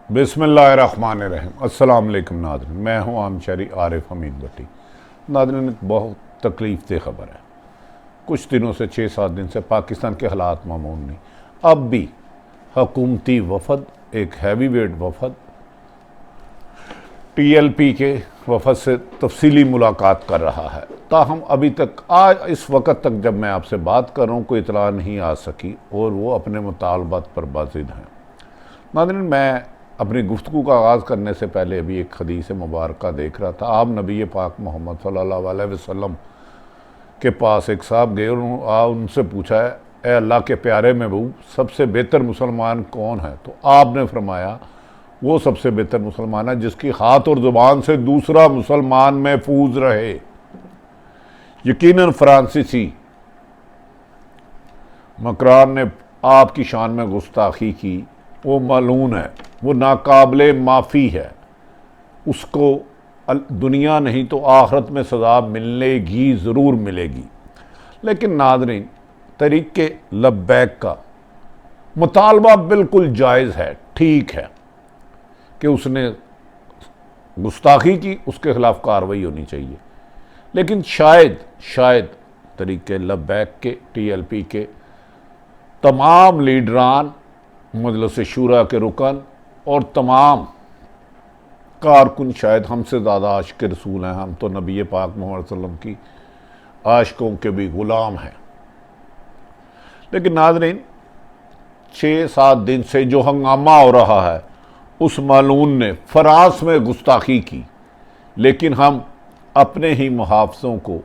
बिस्मिल्लाहिर्रहमानिर्रहीम। अस्सलाम वालेकुम नाज़रीन, मैं हूँ आमशरी आरिफ हमीद भट्टी। नाज़रीन, एक बहुत तकलीफ दे खबर है। कुछ दिनों से 6-7 दिन से पाकिस्तान के हालात मामूल नहीं। अब भी हुकूमती वफद, एक हैवी वेट वफद TLP के वफद से तफसीली मुलाकात कर रहा है। ताहम अभी तक आज इस वक्त तक जब मैं आपसे बात कर रहा हूँ कोई इतला नहीं आ सकी और वो अपने मुतालबात पर बाज़िद हैं। नाज़रीन, मैं अपनी गुफ्तगू का आगाज़ करने से पहले अभी एक हदीस मुबारक देख रहा था। आप नबी पाक मोहम्मद सल्लल्लाहु अलैहि वसल्लम के पास एक साहब गए और उनसे पूछा है, ए अल्लाह के प्यारे महबूब, सबसे बेहतर मुसलमान कौन है? तो आपने फरमाया, वो सबसे बेहतर मुसलमान है जिसकी हाथ और ज़ुबान से दूसरा मुसलमान महफूज रहे। यकीनन फ्रांसीसी मकरान ने आपकी शान में गुस्ताखी की, वो मलून है, वो नाकाबिले माफ़ी है, उसको दुनिया नहीं तो आखिरत में सज़ा मिलेगी, ज़रूर मिलेगी। लेकिन नाज़रीन, तरीक़े लब्बैक का मुतालबा बिल्कुल जायज़ है, ठीक है कि उसने गुस्ताखी की, उसके ख़िलाफ़ कार्रवाई होनी चाहिए। लेकिन शायद तरीक़े लब्बैक के TLP के तमाम लीडरान, मजलिस शूरा के रुकन और तमाम कारकुन शायद हमसे ज़्यादा आशिक रसूल हैं। हम तो नबी पाक मोहम्मद सल्लल्लाहु अलैहि वसल्लम की आशिकों के भी ग़ुलाम हैं। लेकिन नाज़रीन, 6-7 दिन से जो हंगामा हो रहा है, उस मालून ने फ्रांस में गुस्ताखी की, लेकिन हम अपने ही मुहाफ़िज़ों को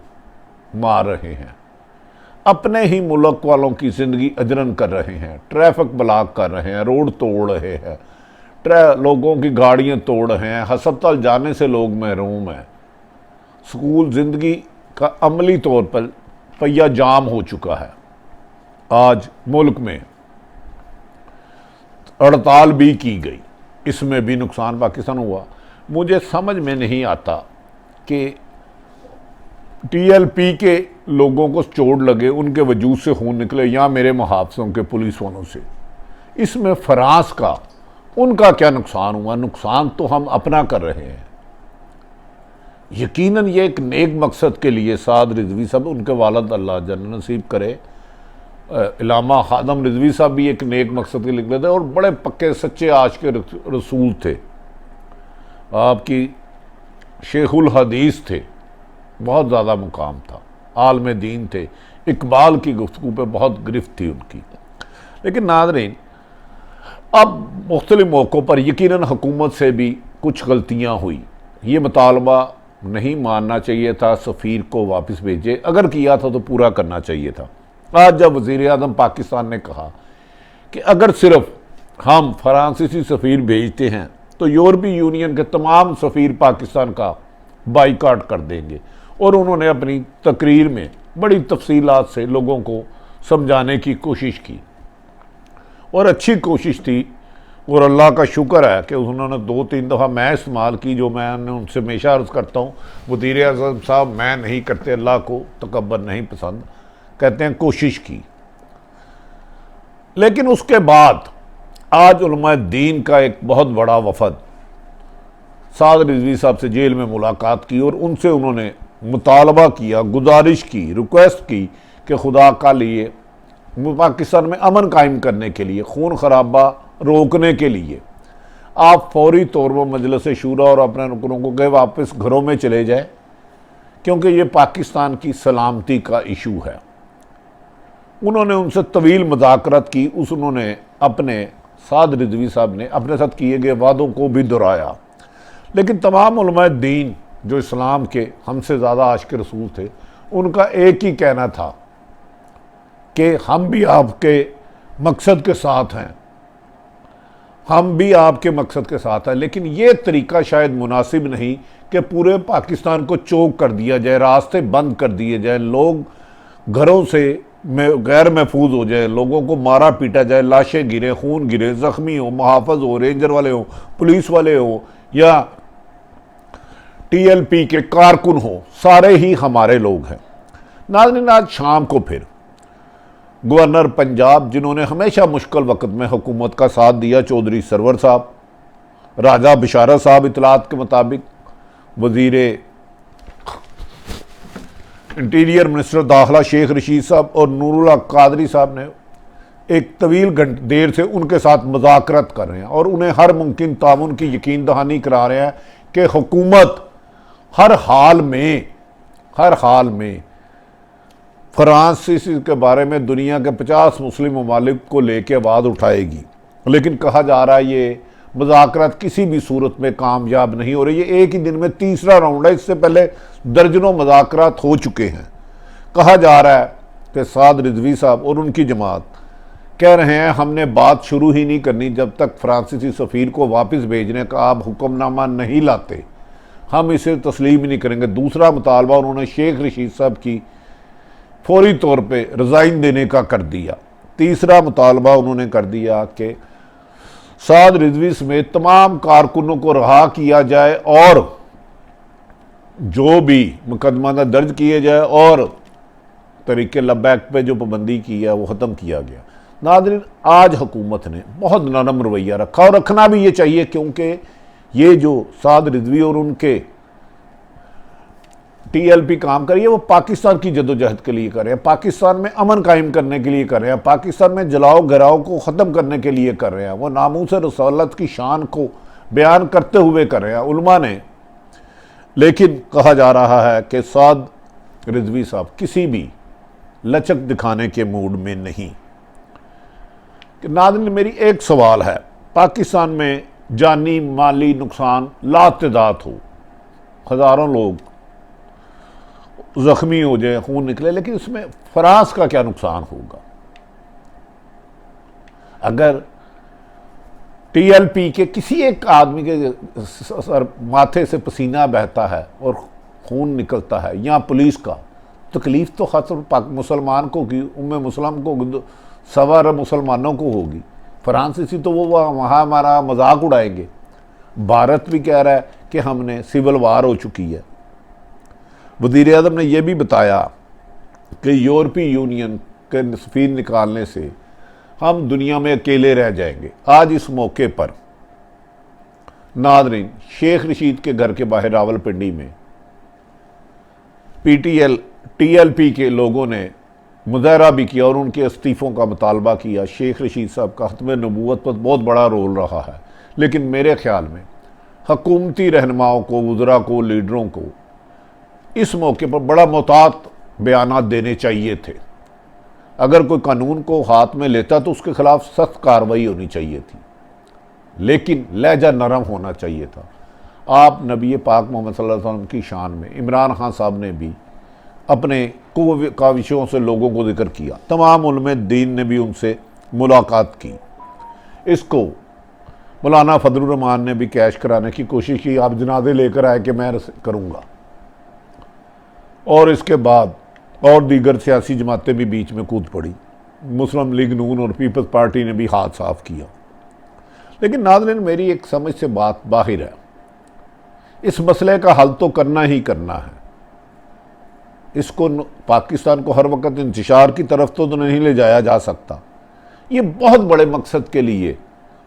मार रहे हैं, अपने ही मुल्क वालों की ज़िंदगी अजरन कर रहे हैं, ट्रैफिक ब्लॉक कर रहे हैं, रोड तोड़ रहे हैं, लोगों की गाड़ियाँ तोड़ रहे हैं, हस्पताल जाने से लोग महरूम हैं, स्कूल ज़िंदगी का अमली तौर पर पहिया जाम हो चुका है। आज मुल्क में हड़ताल भी की गई, इसमें भी नुकसान पाकिस्तान हुआ। मुझे समझ में नहीं आता कि TLP के लोगों को चोट लगे, उनके वजूद से खून निकले, या मेरे मुहाफ़िज़ों के पुलिस वालों से। इसमें फ्रांस का, उनका क्या नुकसान हुआ? नुकसान तो हम अपना कर रहे हैं। यकीनन ये एक नेक मकसद के लिए साद रिजवी साहब, उनके वालिद अल्लाह जन्नत नसीब करे, इलामा खादम रिजवी साहब भी एक नेक मकसद के लिख थे और बड़े पक्के सच्चे आशिक रसूल थे, आपकी शेखुल हदीस थे, बहुत ज़्यादा मुकाम था, आलम दीन थे, इकबाल की गुफ्तगू पे बहुत गिरफ्त थी उनकी। लेकिन नाज़रीन, अब मुख्तलिफ मौक़ों पर यकीनन हुकूमत से भी कुछ गलतियाँ हुई। ये मुतालबा नहीं मानना चाहिए था, सफ़ीर को वापस भेजे, अगर किया था तो पूरा करना चाहिए था। आज जब वज़ीर-ए-आज़म पाकिस्तान ने कहा कि अगर सिर्फ हम फ्रांसीसी सफ़ीर भेजते हैं तो यूरोपीय यूनियन के तमाम सफ़ीर पाकिस्तान का बाइकाट कर देंगे, और उन्होंने अपनी तकरीर में बड़ी तफसीलात से लोगों को समझाने की कोशिश की, और अच्छी कोशिश थी, और अल्लाह का शुक्र है कि उन्होंने 2-3 दफ़ा मैं इस्तेमाल की, जो मैं उनसे हमेशा अर्ज़ करता हूँ, वज़ीर-ए-आज़म साहब मैं नहीं करते, अल्लाह को तकब्बुर नहीं पसंद, कहते हैं कोशिश की। लेकिन उसके बाद आज उलमा दीन का एक बहुत बड़ा वफद साद रिजवी साहब से जेल में मुलाकात की, और उनसे उन्होंने मुतालबा किया, गुजारिश की, रिक्वेस्ट की कि खुदा का लिए पाकिस्तान में अमन कायम करने के लिए, खून खराबा रोकने के लिए आप फौरी तौर पर मजलिस शूरा और अपने रुकनों को गए वापस घरों में चले जाए, क्योंकि ये पाकिस्तान की सलामती का इशू है। उन्होंने उनसे तवील मुज़ाकरत की, उन्होंने अपने साद रिजवी साहब ने अपने साथ किए गए वादों को भी दोहराया। लेकिन तमाम उलमा दीन जो इस्लाम के हमसे ज़्यादा आशिक रसूल थे, उनका एक ही कहना था कि हम भी आपके मकसद के साथ हैं, हम भी आपके मकसद के साथ हैं। लेकिन ये तरीक़ा शायद मुनासिब नहीं कि पूरे पाकिस्तान को चौक कर दिया जाए, रास्ते बंद कर दिए जाए, लोग घरों से गैर महफूज हो जाए, लोगों को मारा पीटा जाए, लाशें गिरे, खून गिरे, ज़ख्मी हो, मुहाफ़िज़ हो, रेंजर वाले हो, पुलिस वाले हो, या TLP के कारकुन हो, सारे ही हमारे लोग हैं। नाज़रीन, आज शाम को फिर गवर्नर पंजाब, जिन्होंने हमेशा मुश्किल वक्त में हुकूमत का साथ दिया, चौधरी सरवर साहब, राजा बिशारत साहब इतलात के मुताबिक वजीर इंटीरियर मिनिस्टर दाखिला शेख रशीद साहब और नूरुल्लाह कादरी साहब ने एक तवील देर से उनके साथ मुज़ाकरत कर रहे हैं और उन्हें हर मुमकिन ताउन की यकीन दहानी करा रहे हैं कि हुकूमत हर हाल में फ्रांस के बारे में दुनिया के 50 मुस्लिम ममालिक को लेकर आवाज़ उठाएगी। लेकिन कहा जा रहा है ये मुज़ाकरात किसी भी सूरत में कामयाब नहीं हो रही। ये एक ही दिन में तीसरा राउंड है, इससे पहले दर्जनों मुज़ाकरात हो चुके हैं। कहा जा रहा है कि साद रिजवी साहब और उनकी जमात कह रहे हैं हमने बात शुरू ही नहीं करनी जब तक फ्रांसीसी सफ़ीर को वापस भेजने का आप हुक्मनामा नहीं लाते, हम इसे तस्लीम नहीं करेंगे। दूसरा मुतालबा उन्होंने शेख रशीद साहब की फौरी तौर पे रिज़ाइन देने का कर दिया। तीसरा मुतालबा उन्होंने कर दिया कि साद रिजवी समेत तमाम कारकुनों को रहा किया जाए और जो भी मुकदमा दर्ज किए जाए और तरीके लब्बैक पे जो पाबंदी की है वो ख़त्म किया गया। नाज़रीन, आज हुकूमत ने बहुत नरम रवैया रखा और रखना भी ये चाहिए, क्योंकि ये जो साद रिजवी और उनके TLP काम करिए वो पाकिस्तान की जदोजहद के लिए कर रहे हैं, पाकिस्तान में अमन कायम करने के लिए कर रहे हैं, पाकिस्तान में जलाओ गिराओ को ख़त्म करने के लिए कर रहे हैं। वो नामूस रसूलत की शान को बयान करते हुए कर रहे हैं उलमा ने। लेकिन कहा जा रहा है कि साद रिजवी साहब किसी भी लचक दिखाने के मूड में नहीं। नाज़रीन, मेरी एक सवाल है, पाकिस्तान में जानी माली नुकसान लातदाद हो, हज़ारों लोग ज़ख्मी हो जाए, खून निकले, लेकिन इसमें फ्रांस का क्या नुकसान होगा? अगर TLP के किसी एक आदमी के सर माथे से पसीना बहता है और खून निकलता है, या पुलिस का, तकलीफ़ तो ख़ास मुसलमान को की, उम्मे मुसलम को, सवा अरब मुसलमानों को होगी। फ्रांसीसी तो वो वहाँ हमारा मजाक उड़ाएंगे। भारत भी कह रहा है कि हमने सिविल वार हो चुकी है। वज़ीर आज़म ने यह भी बताया कि यूरोपीय यूनियन के सफ़ीर निकालने से हम दुनिया में अकेले रह जाएंगे। आज इस मौके पर नाज़रीन, शेख रशीद के घर के बाहर रावलपिंडी में TLP के लोगों ने मुज़ाहरा भी किया और उनके इस्तीफ़ों का मुतालबा किया। शेख रशीद साहब का ख़त्म नबूवत पर बहुत बड़ा रोल रहा है, लेकिन मेरे ख्याल में हकूमती रहनुमाओं को, वज़रा को, लीडरों को इस मौके पर बड़ा मोहतात बयानात देने चाहिए थे। अगर कोई कानून को हाथ में लेता तो उसके खिलाफ सख्त कार्रवाई होनी चाहिए थी, लेकिन लहजा नरम होना चाहिए था। आप नबी पाक मोहम्मद सल्लल्लाहु अलैहि वसल्लम की शान में इमरान खान साहब ने भी अपने काविशों से लोगों को जिक्र किया, तमाम उलमे दीन ने भी उनसे मुलाकात की। इसको मौलाना फजलुर रहमान ने भी कैश कराने की कोशिश की, आप जनाजे लेकर आए कि मैं करूँगा, और इसके बाद और दीगर सियासी जमातें भी बीच में कूद पड़ी। मुस्लिम लीग नून और पीपल्स पार्टी ने भी हाथ साफ किया। लेकिन नाज़रीन, मेरी एक समझ से बात बाहिर है, इस मसले का हल तो करना ही करना है। इसको पाकिस्तान को हर वक्त इंतशार की तरफ तो नहीं ले जाया जा सकता। ये बहुत बड़े मकसद के लिए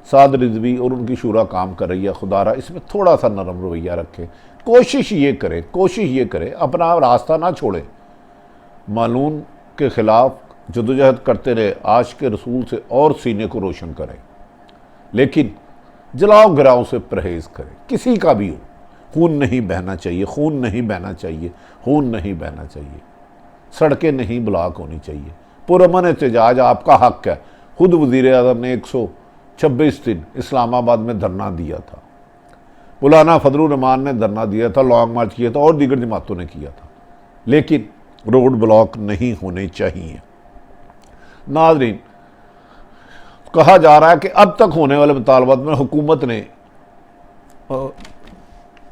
साद रिजवी और उनकी शूरा काम कर रही है। खुदारा इसमें थोड़ा सा नरम रवैया रखें, कोशिश ये करें अपना रास्ता ना छोड़े, मालून के ख़िलाफ़ जदोजहद करते रहे, आश के रसूल से और सीने को रोशन करें, लेकिन जलाओ गिराओ से परहेज़ करें। किसी का भी हो, खून नहीं बहना चाहिए, खून नहीं बहना चाहिए, खून नहीं बहना चाहिए, सड़कें नहीं ब्लॉक होनी चाहिए। पुरअमन एहतजाज आपका हक है। खुद वज़ीर आज़म ने 126 दिन इस्लामाबाद में धरना दिया था, मौलाना फजलुर रहमान ने धरना दिया था, लॉन्ग मार्च किया था और दीगर जमातों ने किया था, लेकिन रोड ब्लॉक नहीं होने चाहिए। नाज़रीन, कहा जा रहा है कि अब तक होने वाले मुतालबात में हुकूमत ने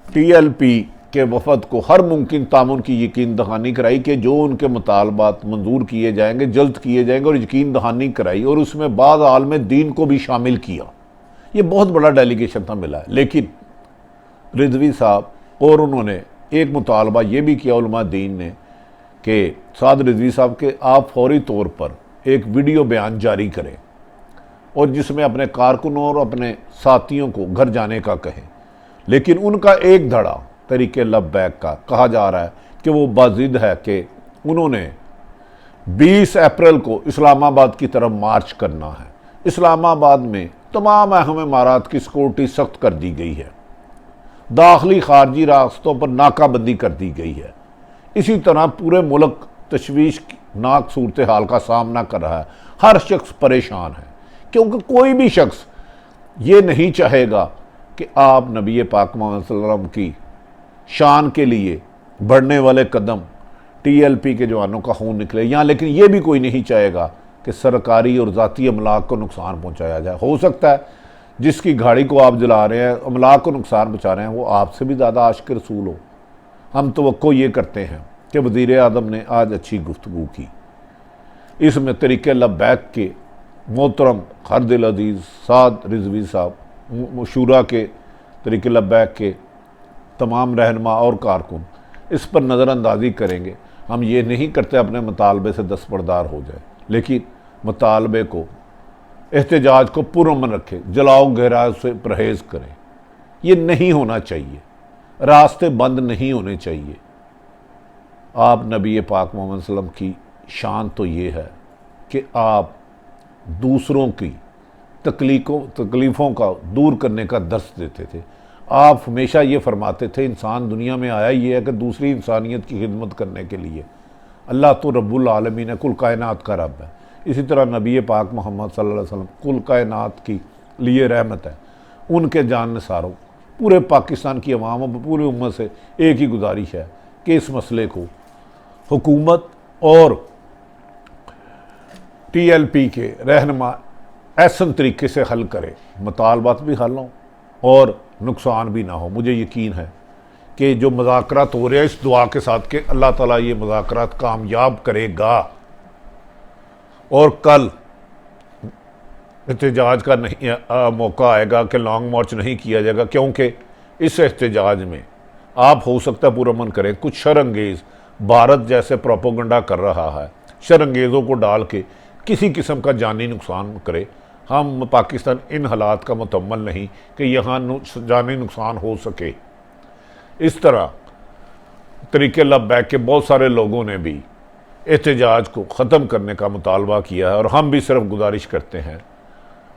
TLP के वफद को हर मुमकिन तामुन की यकीन दहानी कराई कि जो उनके मुतालबात मंजूर किए जाएंगे जल्द किए जाएंगे, और यकीन दहानी कराई, और उसमें बाद आलम दीन को भी शामिल किया। ये बहुत बड़ा डेलीगेशन था मिला है। लेकिन रिजवी साहब और उन्होंने एक मुतालबा ये भी किया उलमा दीन ने कि साद रिजवी साहब के आप फौरी तौर पर एक वीडियो बयान जारी करें और जिसमें अपने कारकुनों और अपने साथियों को घर जाने का कहें। लेकिन उनका एक धड़ा तरीके लब्बैक का कहा जा रहा है कि वो बाजिद है कि उन्होंने 20 अप्रैल को इस्लामाबाद की तरफ मार्च करना है। इस्लामाबाद में तमाम अहम इमारात की सिक्योरिटी सख्त कर दी गई है, दाखिली खारजी रास्तों पर नाकाबंदी कर दी गई है। इसी तरह पूरे मुल्क तशवीशनाक सूरत हाल का सामना कर रहा है। हर शख्स परेशान है, क्योंकि कोई भी शख्स ये नहीं चाहेगा कि आप नबी पाक मोहम्मद सल्लल्लाहु अलैहि वसल्लम की शान के लिए बढ़ने वाले कदम TLP के जवानों का खून निकले यहाँ। लेकिन ये भी कोई नहीं चाहेगा कि सरकारी और ज़ाती अमलाक को नुकसान पहुँचाया जाए। हो सकता है जिसकी गाड़ी को आप जला रहे हैं, अमलाक को नुकसान पहुँचा रहे हैं, वो आपसे भी ज़्यादा आशिक रसूल हो। हम तवक्को ये करते हैं कि वज़ीर आज़म ने आज अच्छी गुफ्तगू की। इसमें तरीके लब्बैक के मोहतरम खरदिल अजीज़ साद रिजवी साहब, शूरा के तरीके लब्बैक के तमाम रहनुमा और कारकुन इस पर नज़रअंदाजी करेंगे। हम ये नहीं करते अपने मुतालबे से दस्तबरदार हो जाए, लेकिन मुतालबे को, एहतजाज को पुरअमन रखें, जलाओ गहराई से परहेज़ करें। ये नहीं होना चाहिए, रास्ते बंद नहीं होने चाहिए। आप नबी पाक मोहम्मद सल्लल्लाहु अलैहि वसल्लम की शान तो ये है कि आप दूसरों की तकलीफ़ों का दूर करने का दर्स देते थे। आप हमेशा ये फरमाते थे इंसान दुनिया में आया ये है कि दूसरी इंसानियत की खिदमत करने के लिए। अल्लाह तो रब्बुल आलमीन है, कुल कायनात का रब है। इसी तरह नबी पाक मोहम्मद सल्लल्लाहु अलैहि वसल्लम कुल कायनात की लिए रहमत है। उनके जान निसारों पूरे पाकिस्तान की अवाम और पूरी उम्मत से एक ही गुजारिश है कि इस मसले को हुकूमत और TLP के रहनुमा ऐसन तरीके से हल करें, मुतालबात भी हल हों और नुकसान भी ना हो। मुझे यकीन है कि जो मुज़ाकरात हो रहे हैं, इस दुआ के साथ कि अल्लाह ताला ये मुज़ाकरात कामयाब करेगा और कल एहतजाज का नहीं मौका आएगा कि लॉन्ग मार्च नहीं किया जाएगा, क्योंकि इस एहतजाज में आप हो सकता है पुरअमन करें। कुछ शरअंगेज़ भारत जैसे प्रोपोगंडा कर रहा है, शरअंगेज़ों को डाल के किसी किस्म का जानी नुकसान करे। हम पाकिस्तान इन हालात का मुतम्मल नहीं कि यहाँ जानी नुकसान हो सके। इस तरह तरीके लब्बैक के बहुत सारे लोगों ने भी एहतजाज को ख़त्म करने का मुतालबा किया है और हम भी सिर्फ गुजारिश करते हैं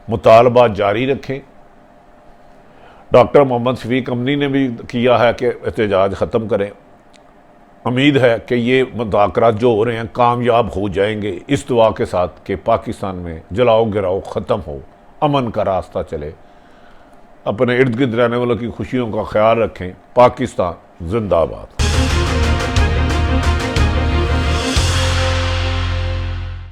मुतालबा जारी रखें। डॉक्टर मोहम्मद शफीक अमनी ने भी किया है कि एहतजाज ख़त्म करें। उम्मीद है कि ये मुज़ाकरात जो हो रहे हैं कामयाब हो जाएंगे, इस दुआ के साथ कि पाकिस्तान में जलाओ गिराओ ख़त्म हो, अमन का रास्ता चले। अपने इर्द गिर्द रहने वालों की खुशियों का ख्याल रखें। पाकिस्तान जिंदाबाद।